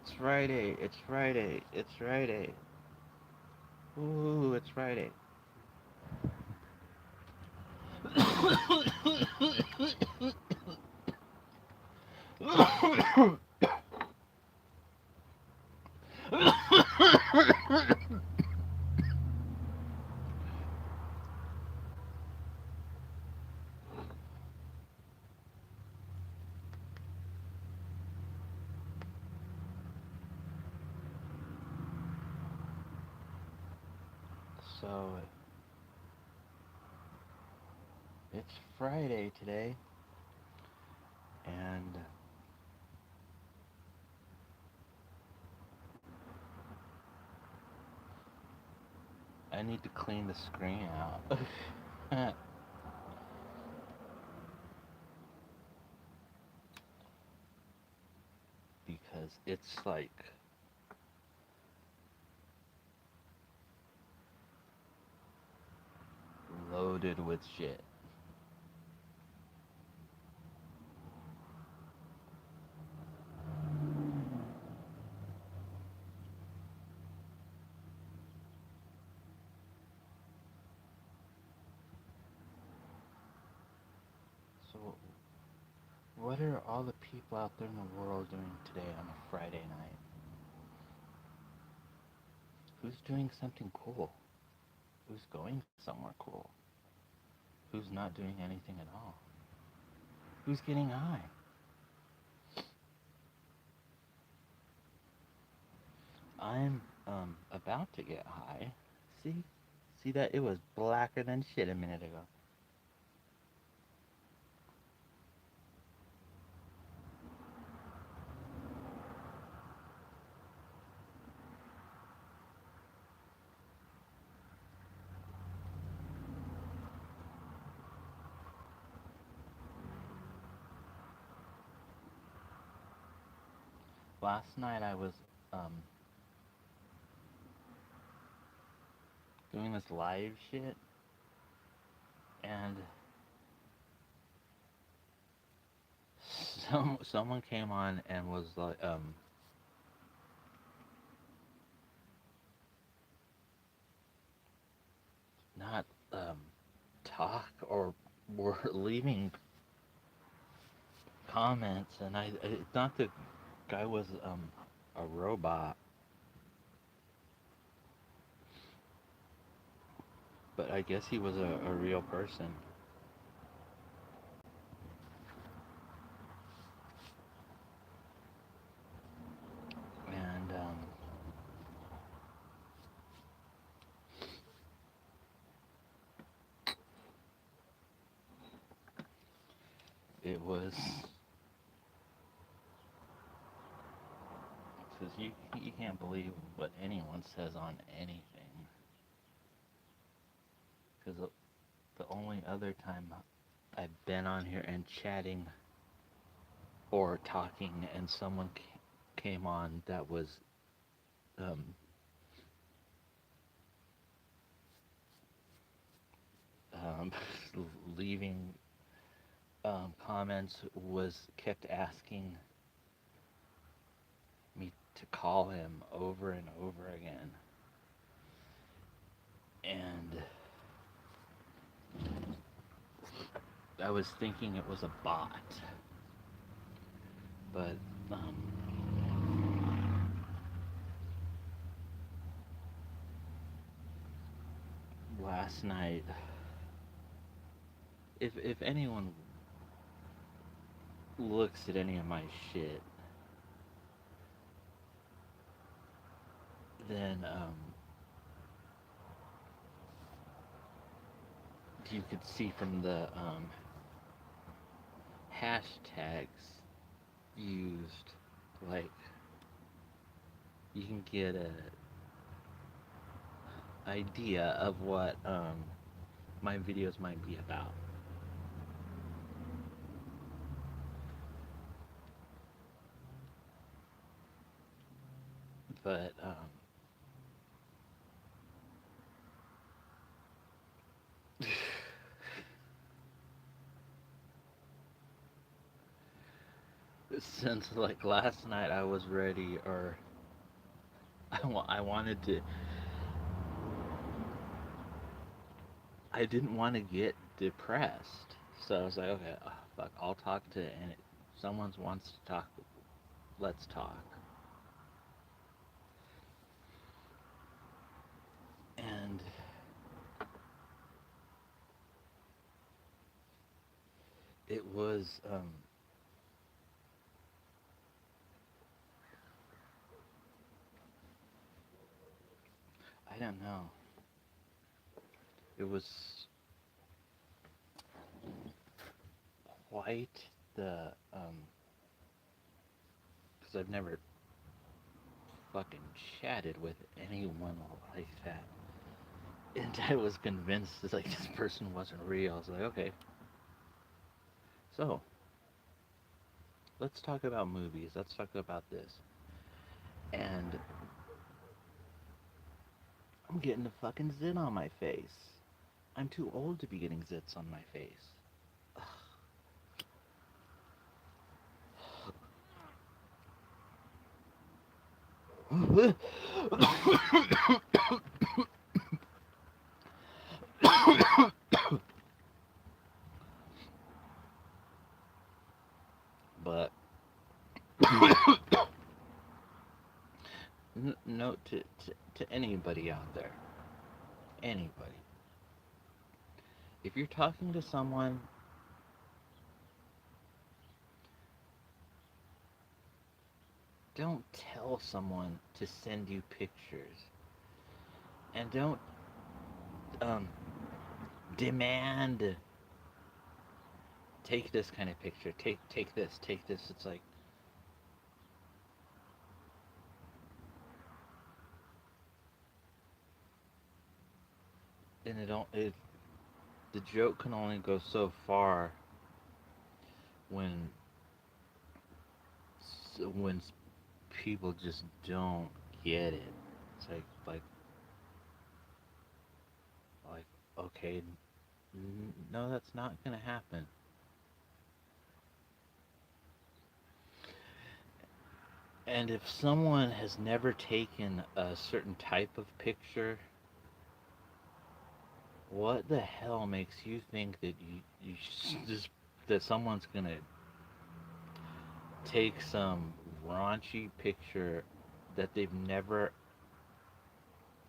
It's Friday. It's Friday. It's Friday. Ooh, it's Friday. So, it's Friday today, and I need to clean the screen out. Because it's like loaded with shit. So, what are all the people out there in the world doing today on a Friday night? Who's doing something cool? Who's going somewhere cool? Who's not doing anything at all? Who's getting high? I'm about to get high. See? See that? It was blacker than shit a minute ago. Last night I was um doing this live shit, and someone came on and was like not talk or were leaving comments, and I thought the guy was a robot, but I guess he was a real person. And it was because you can't believe what anyone says on anything. Because the only other time I've been on here and chatting or talking, and someone came on that was um, um, leaving comments, was kept asking me to call him over and over again. And I was thinking it was a bot, but last night, if anyone looks at any of my shit, then you could see from the hashtags used, like you can get a idea of what my videos might be about. But Since like last night, I was ready, or I wanted to. I didn't want to get depressed, so I was like, okay, fuck, I'll talk to, and if someone wants to talk, let's talk. And it was, I don't know, it was quite the, because I've never fucking chatted with anyone like that. And I was convinced that like this person wasn't real. I was like, okay, so let's talk about movies. Let's talk about this. And I'm getting a fucking zit on my face. I'm too old to be getting zits on my face. But note to anybody out there, anybody, if you're talking to someone, don't tell someone to send you pictures, and don't um, demand take this kind of picture, take this, take this. It's like, and it don't it the joke can only go so far when when people just don't get it. It's like okay, no, that's not gonna happen. And if someone has never taken a certain type of picture, what the hell makes you think that you just that someone's gonna take some raunchy picture that they've never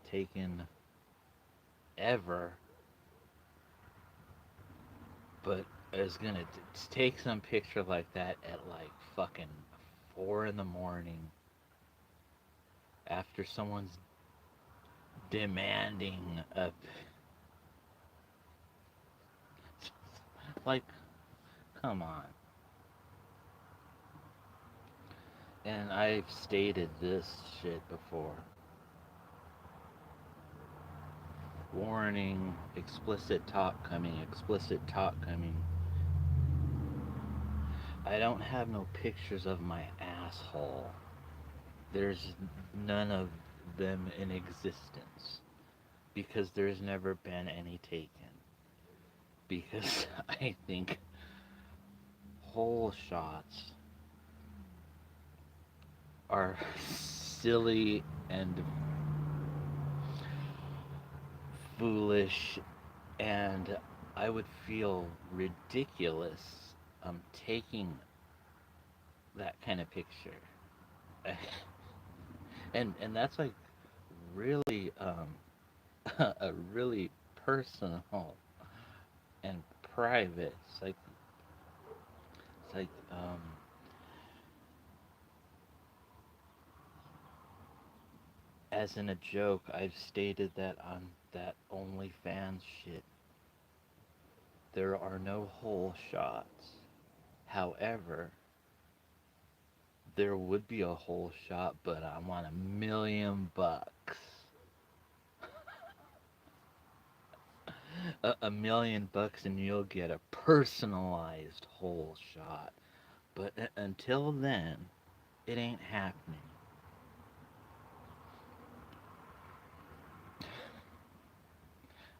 taken ever, but is gonna take some picture like that at like fucking 4 in the morning after someone's demanding a like, come on. And I've stated this shit before. Warning, explicit talk coming, explicit talk coming. I don't have no pictures of my asshole. There's none of them in existence because there's never been any taken. Because I think whole shots are silly and foolish, and I would feel ridiculous taking that kind of picture. And that's like really a really personal and private. It's like as in a joke, I've stated that on that OnlyFans shit, there are no whole shots. However, there would be a whole shot, but I want $1 million. $1 million, and you'll get a personalized whole shot. But until then, it ain't happening.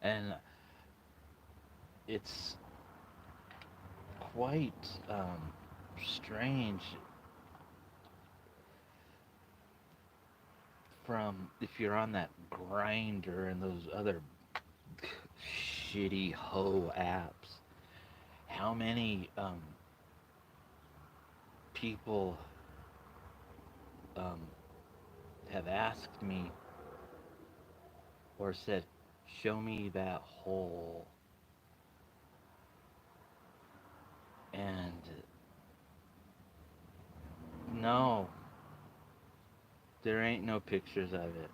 And it's quite strange from if you're on that Grinder and those other shitty hoe apps, how many people um, have asked me or said, "Show me that hole," and no, there ain't no pictures of it.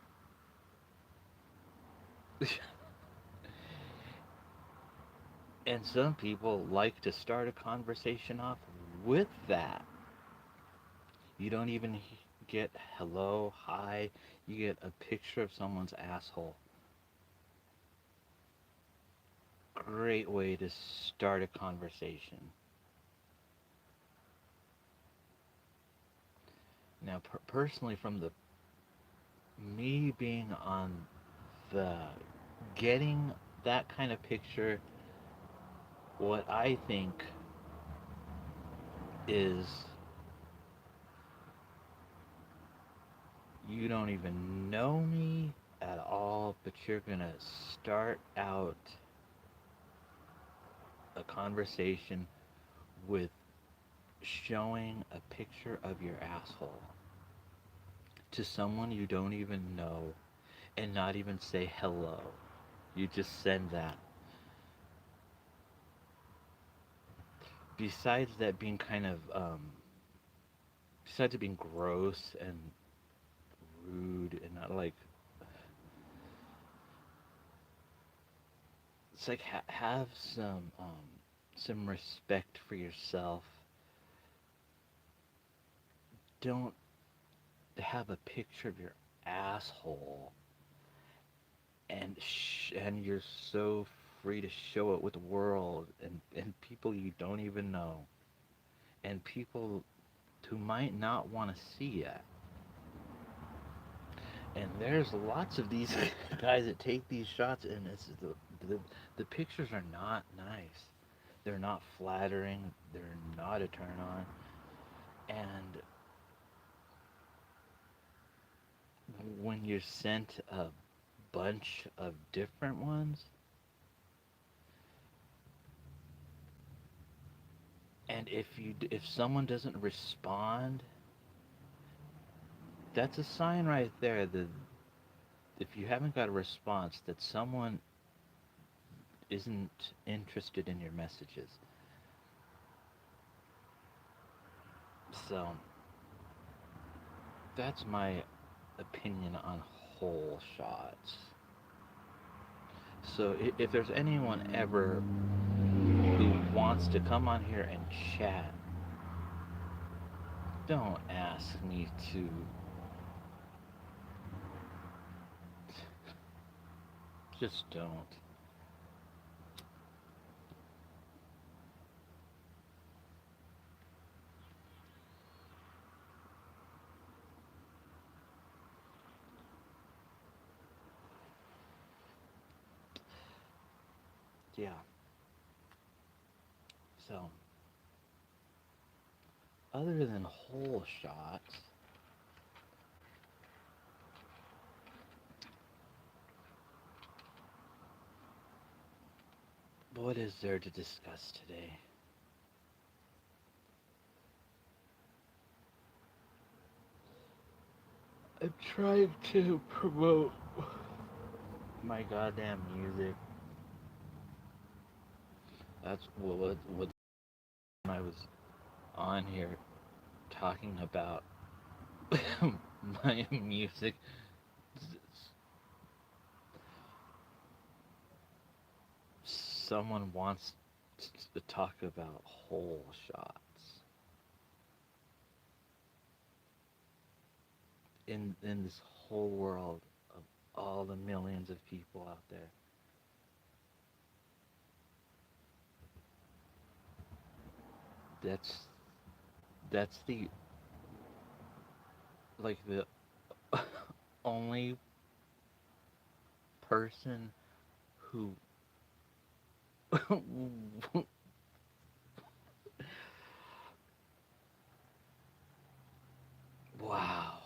And some people like to start a conversation off with that. You don't even get hello, hi, you get a picture of someone's asshole. Great way to start a conversation. Now, personally, from the me being on the getting that kind of picture, what I think is you don't even know me at all, but you're gonna start out a conversation with showing a picture of your asshole to someone you don't even know and not even say hello. You just send that. Besides that being kind of, besides it being gross and rude and not like, it's like have some respect for yourself. Don't have a picture of your asshole and you're so free to show it with the world and people you don't even know and people who might not want to see it. And there's lots of these guys that take these shots, and the pictures are not nice. They're not flattering. They're not a turn on. And when you're sent a bunch of different ones, and if someone doesn't respond, that's a sign right there that if you haven't got a response, that someone isn't interested in your messages. So that's my opinion on hole shots. So if there's anyone ever who wants to come on here and chat, don't ask me to. Just don't. Yeah. So, other than hole shots, what is there to discuss today? I'm trying to promote my goddamn music. That's what I was on here talking about my music. Someone wants to talk about hole shots in this whole world of all the millions of people out there. That's that's the like the only person who wow.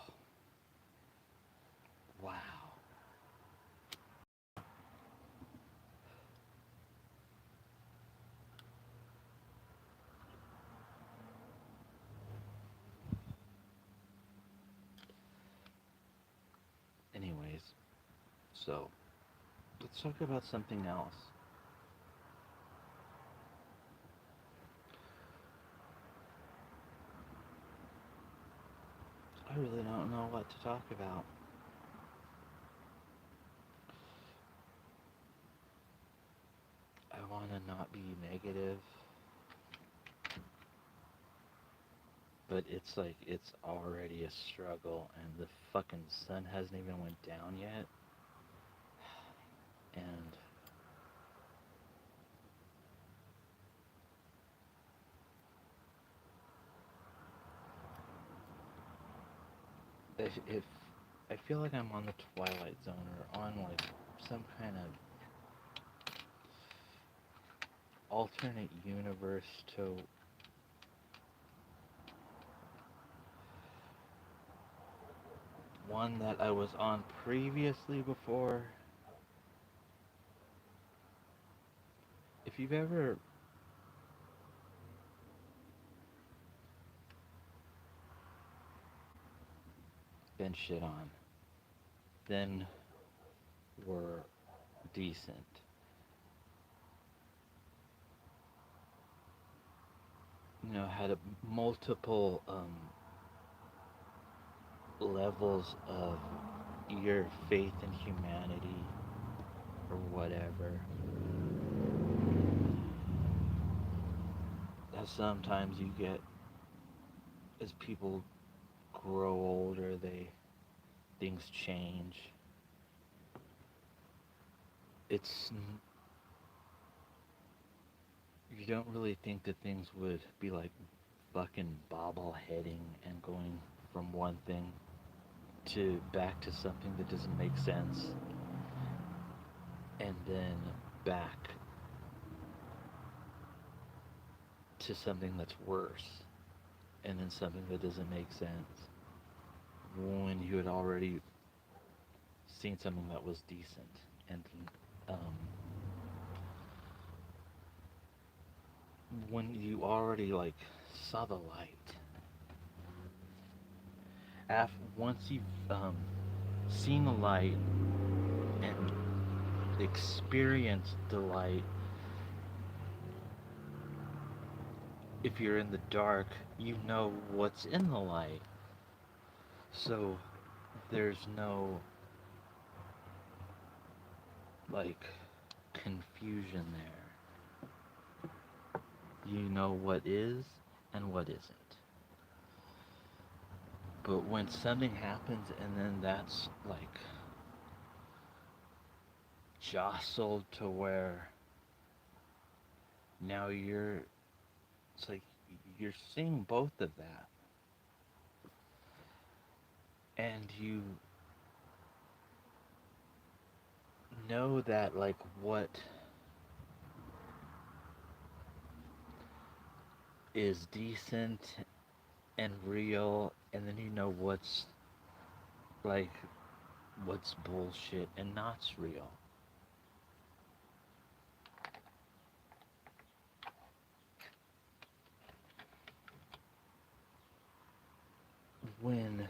So, let's talk about something else. I really don't know what to talk about. I want to not be negative, but it's like it's already a struggle and the fucking sun hasn't even went down yet. And if I feel like I'm on the Twilight Zone or on like some kind of alternate universe to one that I was on previously before. If you've ever been shit on, then were decent. Had multiple levels of your faith in humanity or whatever. That sometimes you get as people grow older, things change. It's you don't really think that things would be like fucking bobbleheading and going from one thing to back to something that doesn't make sense and then back to something that's worse and then something that doesn't make sense when you had already seen something that was decent and um, when you already like saw the light once you've seen the light and experienced the light, if you're in the dark you know what's in the light, so there's no like confusion there. You know what is and what isn't. But when something happens and then that's like jostled to where now it's like you're seeing both of that. And you know that like what is decent and real, and then you know like what's bullshit and not's real. When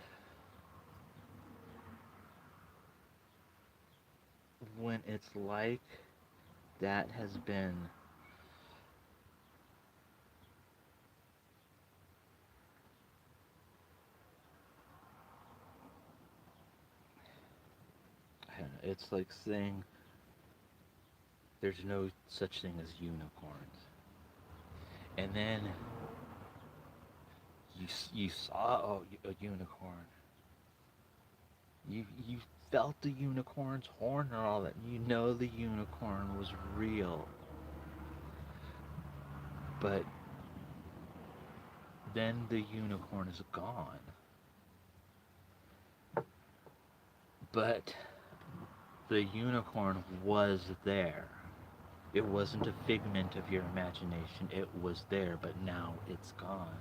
it's like that has been it's like saying there's no such thing as unicorns, and then you saw a unicorn, you felt the unicorn's horn and all that, you know the unicorn was real, but then the unicorn is gone. But the unicorn was there. It wasn't a figment of your imagination. It was there, but now it's gone.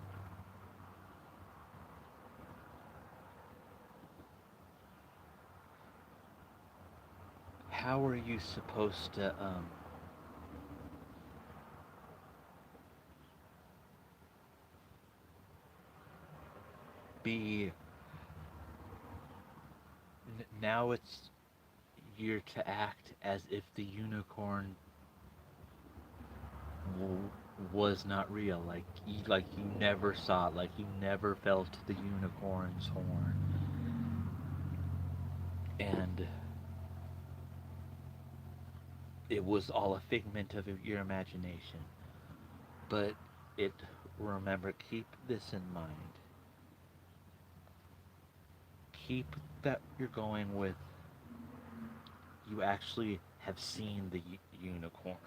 How are you supposed to be now it's you're to act as if the unicorn w- was not real, like you never saw it, like you never felt the unicorn's horn, and it was all a figment of your imagination. But it remember, keep this in mind. Keep that you're going with. You actually have seen the unicorn.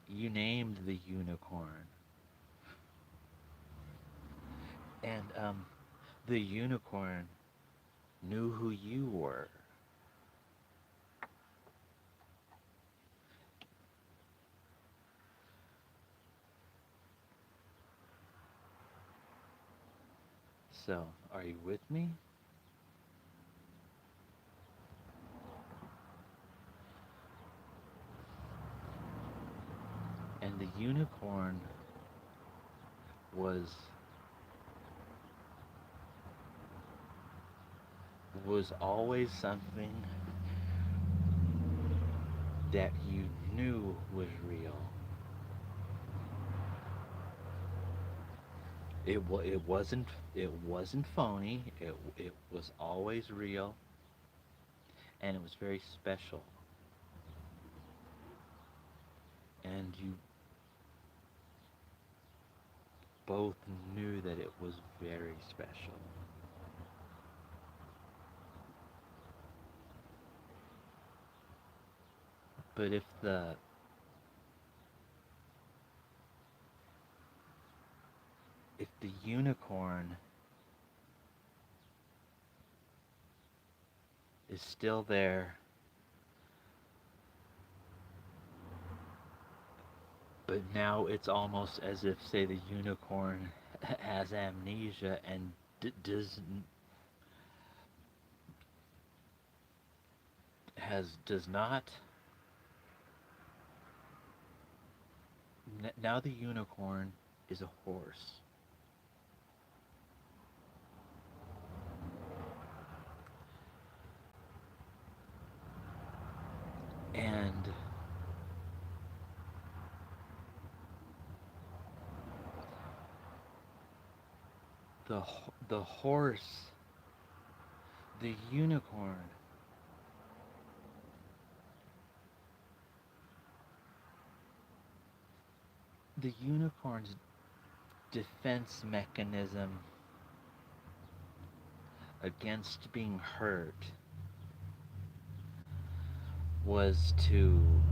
You named the unicorn, and the unicorn knew who you were. So, are you with me? And the unicorn was was always something that you knew was real. It wasn't phony. It was always real, and it was very special. And you both knew that it was very special. But if the unicorn is still there, but now it's almost as if, say, the unicorn has amnesia and does not. Now the unicorn is a horse, and the the horse, the unicorn, the unicorn's defense mechanism against being hurt was to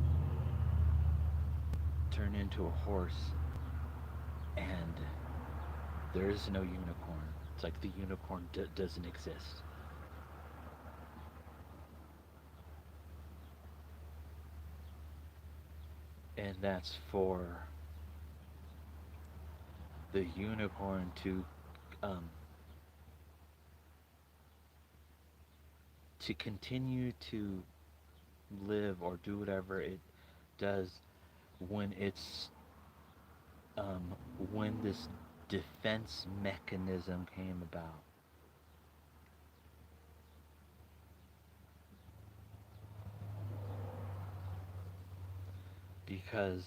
turn into a horse, and there is no unicorn. It's like the unicorn doesn't exist. And that's for the unicorn um, to continue to live or do whatever it does when it's um, when this defense mechanism came about. Because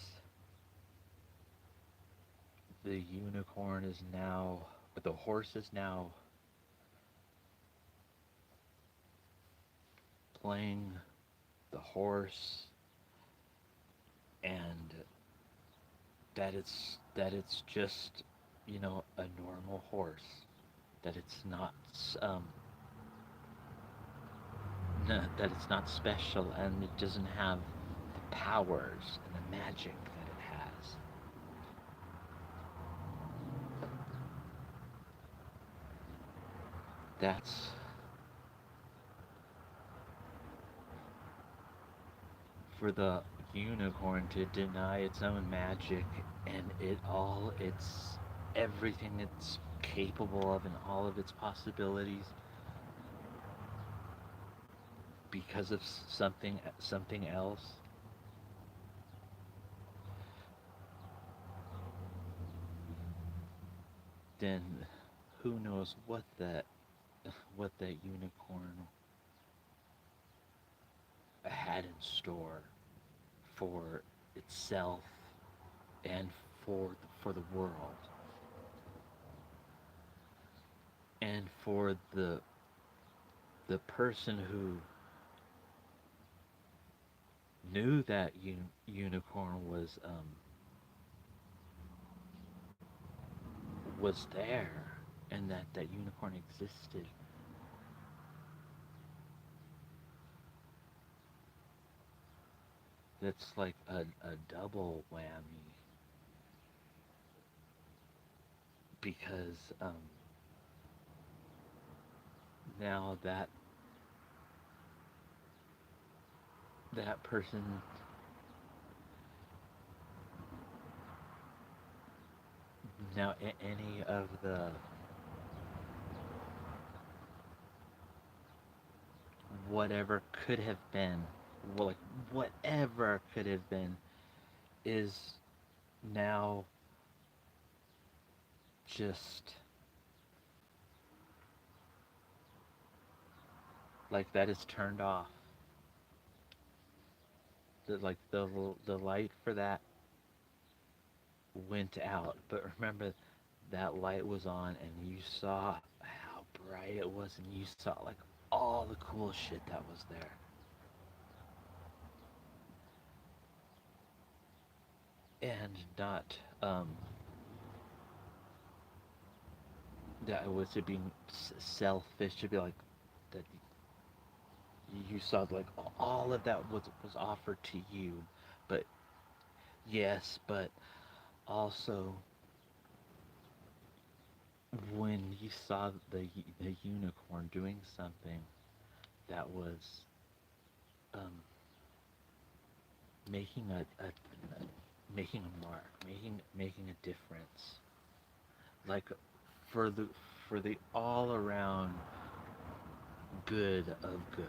the unicorn is now, the horse is now playing the horse, and that it's just, a normal horse, that it's not um that it's not special, and it doesn't have the powers and the magic that it has. That's for the unicorn to deny its own magic and it's everything it's capable of and all of its possibilities because of something else. Then who knows what that unicorn had in store for itself and for the world and for the person who knew that unicorn was there and that that unicorn existed. That's like a double whammy because now that person, now any of the whatever could have been, well, like whatever could have been, is now just like that is turned off. Like the light for that went out, but remember that light was on, and you saw how bright it was, and you saw like all the cool shit that was there, and not that it was to being selfish to be like that you saw like all of that was offered to you, but yes, but also when you saw the unicorn doing something that was um, making a making a mark, making a difference, like for the all around good of good,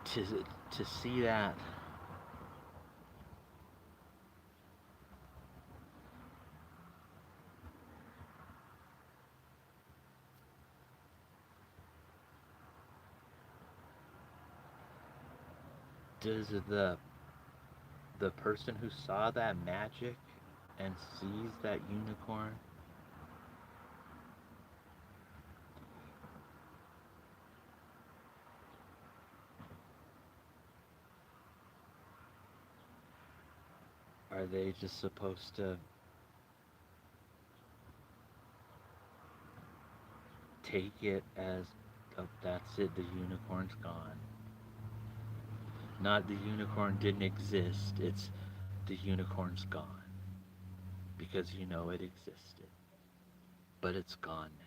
to to see that, does the person who saw that magic and sees that unicorn, are they just supposed to take it as, oh, that's it, the unicorn's gone? Not the unicorn didn't exist, it's the unicorn's gone because you know it existed, but it's gone now.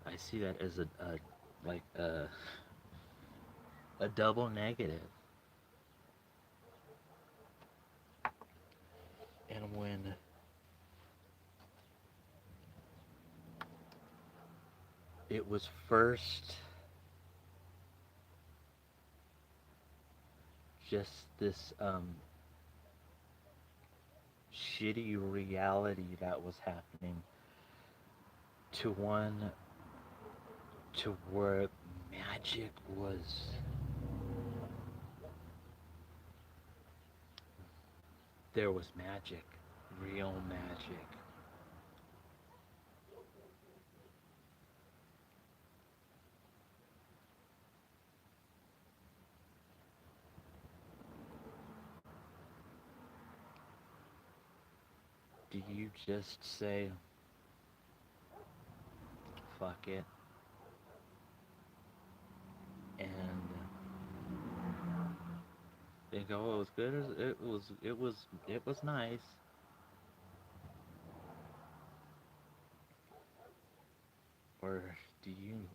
I see that as a like a double negative. And when it was first just this shitty reality that was happening, to one to where magic was, there was magic, real magic. Do you just say, fuck it, and think, oh, it was good, as it was nice, or do you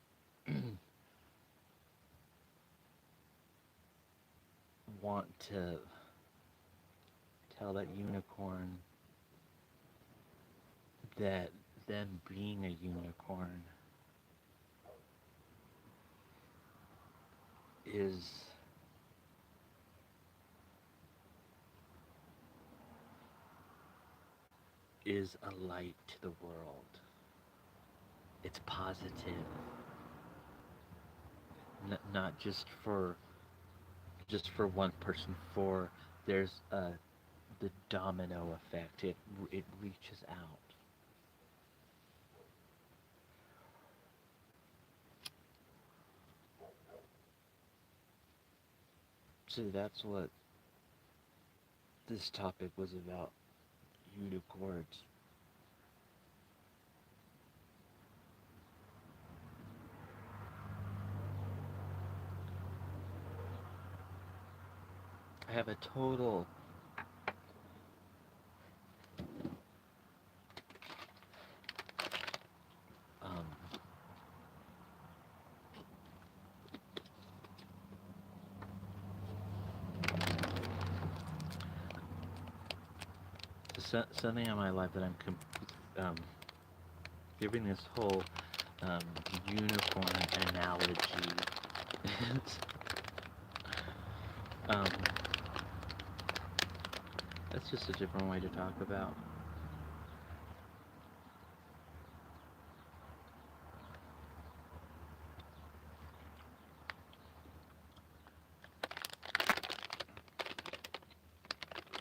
want to tell that unicorn that them being a unicorn is a light to the world. It's positive, not just for one person. For there's the domino effect. It reaches out. So that's what this topic was about. Unicorns. I have a total um, something in my life that um, giving this whole um, unicorn analogy. um, that's just a different way to talk about.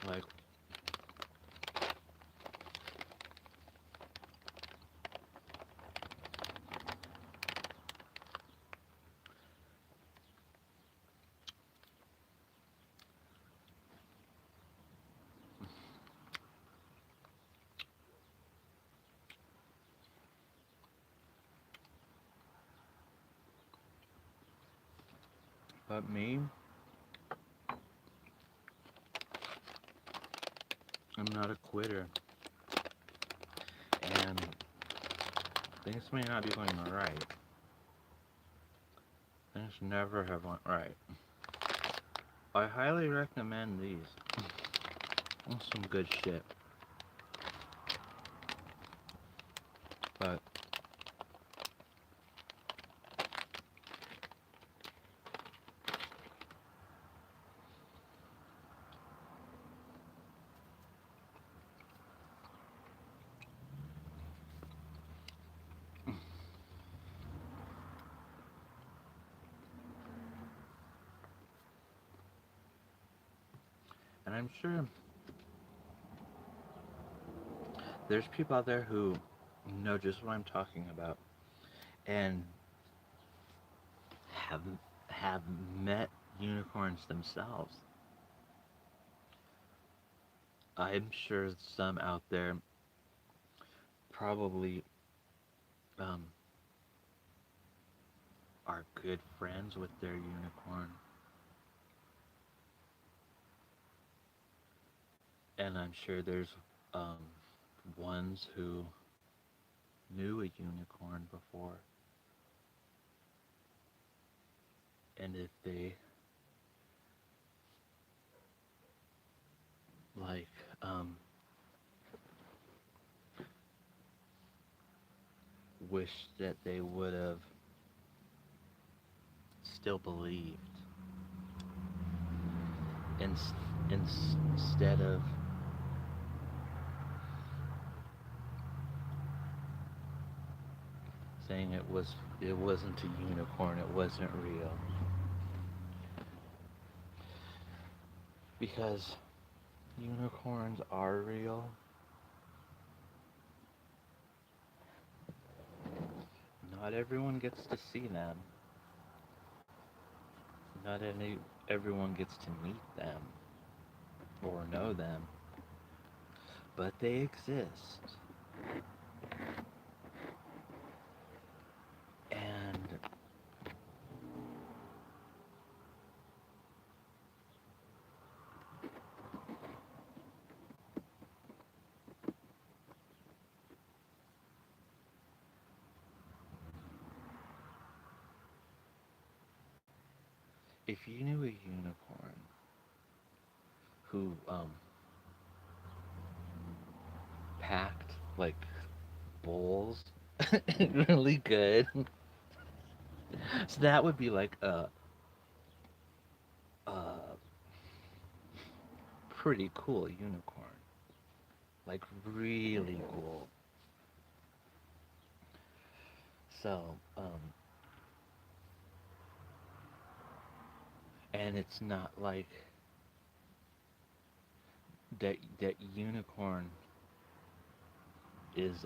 Like, but me, I'm not a quitter, and things may not be going right. Things never have went right. I highly recommend these. Some good shit. But and I'm sure there's people out there who know just what I'm talking about and have have met unicorns themselves. I'm sure some out there probably um, are good friends with their unicorn, and I'm sure there's um, ones who knew a unicorn before, and if they like wish that they would have still believed in, instead of saying it wasn't a unicorn, it wasn't real, because unicorns are real. Not everyone gets to see them. Not everyone gets to meet them or know them, but they exist. And if you knew a unicorn who packed like bowls really good, so that would be like pretty cool unicorn. Like really cool. So, and it's not like that unicorn is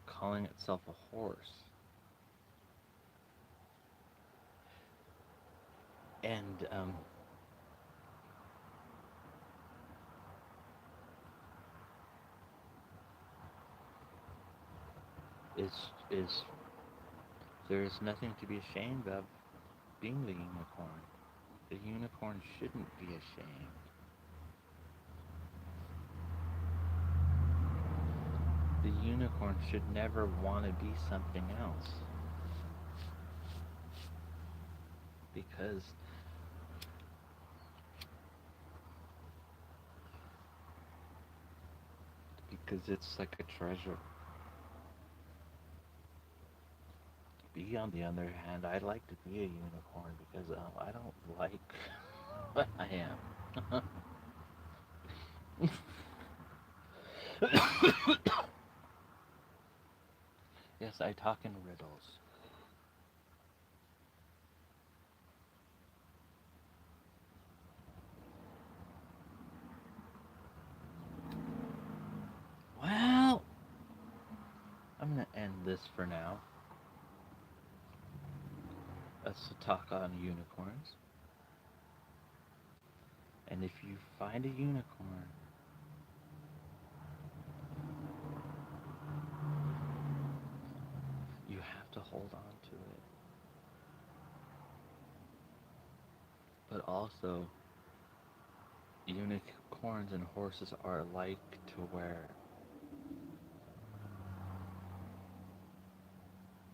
calling itself a horse. And is there is nothing to be ashamed of being the unicorn. The unicorn shouldn't be ashamed. The unicorn should never want to be something else because it's like a treasure. Me, on the other hand, I'd like to be a unicorn because I don't like what I am. Yes, I talk in riddles. Well, I'm gonna end this for now. Let's talk on unicorns. And if you find a unicorn, you have to hold on to it. But also, unicorns and horses are alike to where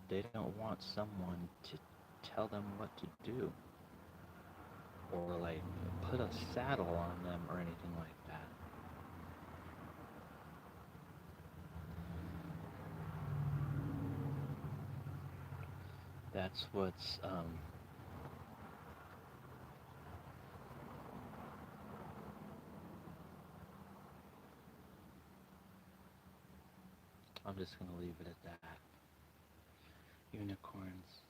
they don't want someone to tell them what to do or like put a saddle on them or anything like that. That's what's I'm just gonna leave it at that. Unicorns